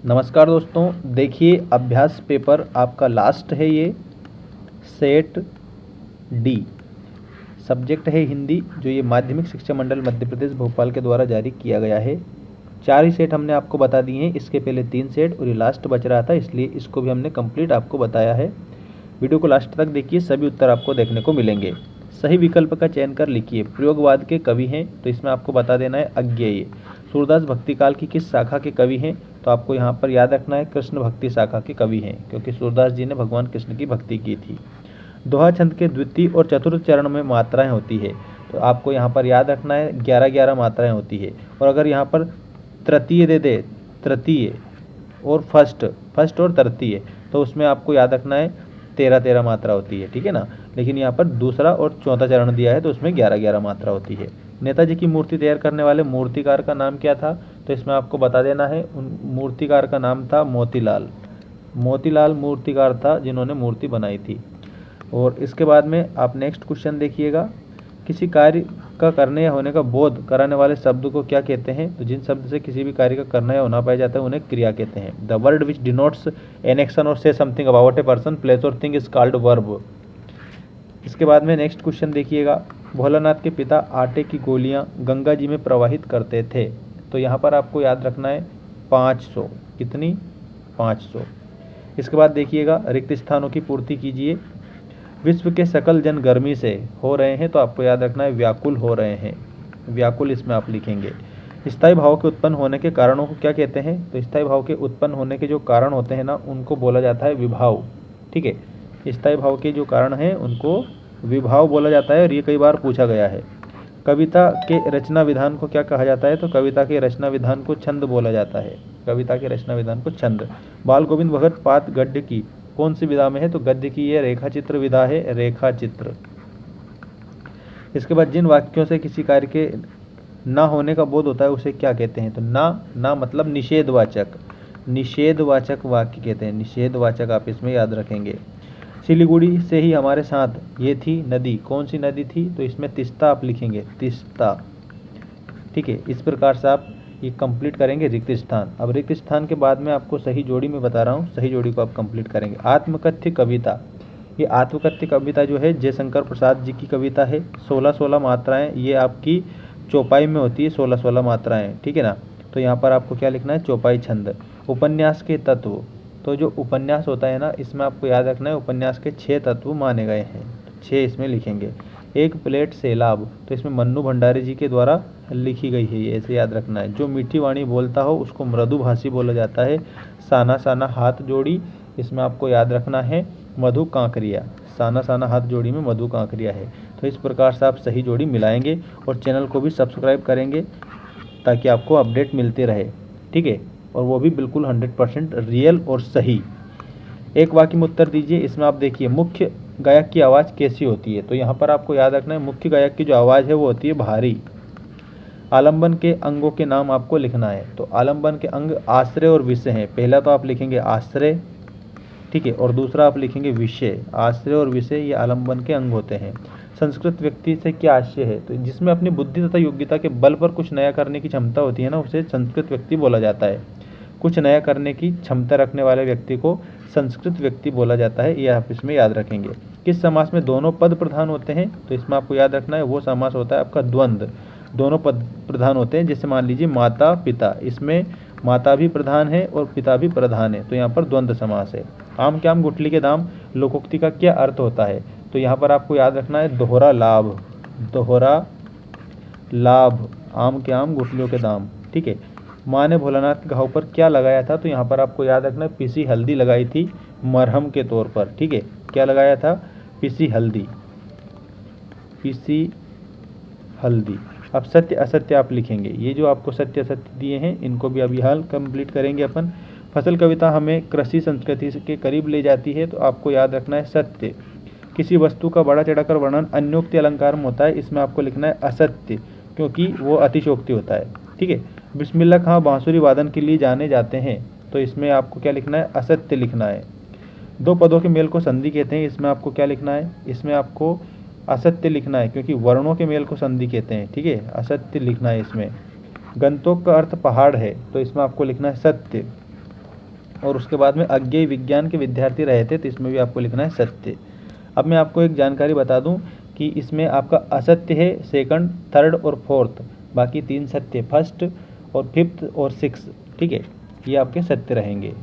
नमस्कार दोस्तों, देखिए अभ्यास पेपर आपका लास्ट है ये सेट डी। सब्जेक्ट है हिंदी, जो ये माध्यमिक शिक्षा मंडल मध्य प्रदेश भोपाल के द्वारा जारी किया गया है। 4 ही सेट हमने आपको बता दिए हैं, इसके पहले 3 सेट और ये लास्ट बच रहा था, इसलिए इसको भी हमने कंप्लीट आपको बताया है। वीडियो को लास्ट तक देखिए, सभी उत्तर आपको देखने को मिलेंगे। सही विकल्प का चयन कर लिखिए। प्रयोगवाद के कवि हैं तो इसमें आपको बता देना है अज्ञेय। सूरदास भक्तिकाल की किस शाखा के कवि हैं, तो आपको यहाँ पर याद रखना है कृष्ण भक्ति शाखा के कवि हैं, क्योंकि सूरदास जी ने भगवान कृष्ण की भक्ति की थी। दोहा छंद के द्वितीय और चतुर्थ चरण में मात्राएं होती है, तो आपको यहाँ पर याद रखना है 11-11 मात्राएं होती है। और अगर यहाँ पर तृतीय दे दे, तृतीय और फर्स्ट और तृतीय, तो उसमें आपको याद रखना है 13-13 मात्रा होती है, ठीक है ना। लेकिन यहाँ पर दूसरा और चौथा चरण दिया है तो उसमें 11-11 मात्रा होती है। नेताजी की मूर्ति तैयार करने वाले मूर्तिकार का नाम क्या था, तो इसमें आपको बता देना है उन मूर्तिकार का नाम था मोतीलाल। मोतीलाल मूर्तिकार था जिन्होंने मूर्ति बनाई थी। और इसके बाद में आप नेक्स्ट क्वेश्चन देखिएगा, किसी कार्य का करने या होने का बोध कराने वाले शब्द को क्या कहते हैं, तो जिन शब्द से किसी भी कार्य का करना या होना पाया जाता है उन्हें क्रिया कहते हैं। The word which denotes an action or says something about a person, place or thing is called verb. इसके बाद में नेक्स्ट क्वेश्चन देखिएगा, भोलानाथ के पिता आटे की गोलियां गंगा जी में प्रवाहित करते थे, तो यहाँ पर आपको याद रखना है 500। कितनी? 500। इसके बाद देखिएगा, रिक्त स्थानों की पूर्ति कीजिए। विश्व के सकल जन गर्मी से हो रहे हैं, तो आपको याद रखना है व्याकुल हो रहे हैं। व्याकुल इसमें आप लिखेंगे। स्थायी भाव के उत्पन्न होने के कारणों को क्या कहते हैं, तो स्थायी भाव के उत्पन्न होने के जो कारण होते हैं ना, उनको बोला जाता है विभाव। ठीक है, स्थायी भाव के जो कारण हैं उनको विभाव बोला जाता है, और ये कई बार पूछा गया है। कविता के रचना विधान को क्या कहा जाता है, तो कविता के रचना विधान को छंद बोला जाता है। कविता के रचना विधान को छंद। बाल गोविंद भगत पात गद्य की कौन सी विधा में है, तो गद्य की ये रेखा चित्र विधा है, रेखा चित्र। इसके बाद जिन वाक्यों से किसी कार्य के ना होने का बोध होता है उसे क्या कहते हैं, तो ना मतलब निषेधवाचक, निषेधवाचक वाक्य कहते हैं। निषेधवाचक आप इसमें याद रखेंगे। सिलीगुड़ी से ही हमारे साथ ये थी नदी, कौन सी नदी थी, तो इसमें तिस्ता आप लिखेंगे, तिस्ता। ठीक है, इस प्रकार से आप ये कंप्लीट करेंगे रिक्त स्थान। अब रिक्त स्थान के बाद में आपको सही जोड़ी में बता रहा हूँ, सही जोड़ी को आप कंप्लीट करेंगे। आत्मकथ्य कविता, ये आत्मकथ्य कविता जो है जयशंकर प्रसाद जी की कविता है। 16-16 मात्राएं ये आपकी चौपाई में होती है, 16-16 मात्राएं, ठीक है ना। तो यहाँ पर आपको क्या लिखना है, चौपाई छंद। उपन्यास के तत्व, तो जो उपन्यास होता है ना, इसमें आपको याद रखना है उपन्यास के 6 तत्व माने गए हैं, 6 इसमें लिखेंगे। एक प्लेट सैलाब, तो इसमें मन्नू भंडारी जी के द्वारा लिखी गई है, ये ऐसे याद रखना है। जो मीठी वाणी बोलता हो उसको मृदुभाषी बोला जाता है। साना साना हाथ जोड़ी, इसमें आपको याद रखना है मधु कांकरिया। साना साना हाथ जोड़ी में मधु कांकरिया है। तो इस प्रकार से आप सही जोड़ी मिलाएंगे और चैनल को भी सब्सक्राइब करेंगे ताकि आपको अपडेट मिलते रहे, ठीक है, और वो भी बिल्कुल 100% रियल और सही। एक वाक्य में उत्तर दीजिए। इसमें आप देखिए, मुख्य गायक की आवाज़ कैसी होती है, तो यहाँ पर आपको याद रखना है मुख्य गायक की जो आवाज़ है वो होती है भारी। आलंबन के अंगों के नाम आपको लिखना है, तो आलंबन के अंग आश्रय और विषय हैं। पहला तो आप लिखेंगे आश्रय, ठीक है, और दूसरा आप लिखेंगे विषय। आश्रय और विषय ये आलंबन के अंग होते हैं। संस्कृत व्यक्ति से क्या आशय है, तो जिसमें अपनी बुद्धि तथा योग्यता के बल पर कुछ नया करने की क्षमता होती है ना, उसे संस्कृत व्यक्ति बोला जाता है। कुछ नया करने की क्षमता रखने वाले व्यक्ति को संस्कृत व्यक्ति बोला जाता है, ये आप इसमें याद रखेंगे। किस समास में दोनों पद प्रधान होते हैं, तो इसमें आपको याद रखना है वो समास होता है आपका द्वंद्व। दोनों पद प्रधान होते हैं, जैसे मान लीजिए माता पिता, इसमें माता भी प्रधान है और पिता भी प्रधान है, तो यहाँ पर द्वंद्व समास है। आम के आम गुठली के दाम लोकोक्ति का क्या अर्थ होता है, तो यहाँ पर आपको याद रखना है दोहरा लाभ। दोहरा लाभ, आम के आम गुठलियों के दाम, ठीक है। माँ ने भोलानाथ के घाव पर क्या लगाया था, तो यहाँ पर आपको याद रखना है पिसी हल्दी लगाई थी मरहम के तौर पर, ठीक है। क्या लगाया था, पिसी हल्दी, पिसी हल्दी। अब सत्य असत्य आप लिखेंगे। ये जो आपको सत्य असत्य दिए हैं इनको भी अभी हाल कंप्लीट करेंगे अपन। फसल कविता हमें कृषि संस्कृति के करीब ले जाती है, तो आपको याद रखना है सत्य। किसी वस्तु का बड़ा चढ़ाकर वर्णन अन्योक्ति अलंकार में होता है, इसमें आपको लिखना है असत्य, क्योंकि वो अतिशोक्ति होता है, ठीक है। बिस्मिल्लाह खां बांसुरी वादन के लिए जाने जाते हैं, तो इसमें आपको क्या लिखना है, असत्य लिखना है। दो पदों के मेल को संधि कहते हैं, इसमें आपको क्या लिखना है, इसमें आपको असत्य लिखना है, क्योंकि वर्णों के मेल को संधि कहते हैं, ठीक है, असत्य लिखना है इसमें। गंतोक का अर्थ पहाड़ है, तो इसमें आपको लिखना है सत्य। और उसके बाद में अज्ञेय विज्ञान के विद्यार्थी रहे थे, तो इसमें भी आपको लिखना है सत्य। अब मैं आपको एक जानकारी बता दूं कि इसमें आपका असत्य है सेकंड, थर्ड और फोर्थ, बाकी 3 सत्य, फर्स्ट और फिफ्थ और सिक्स, ठीक है, ये आपके सत्य रहेंगे।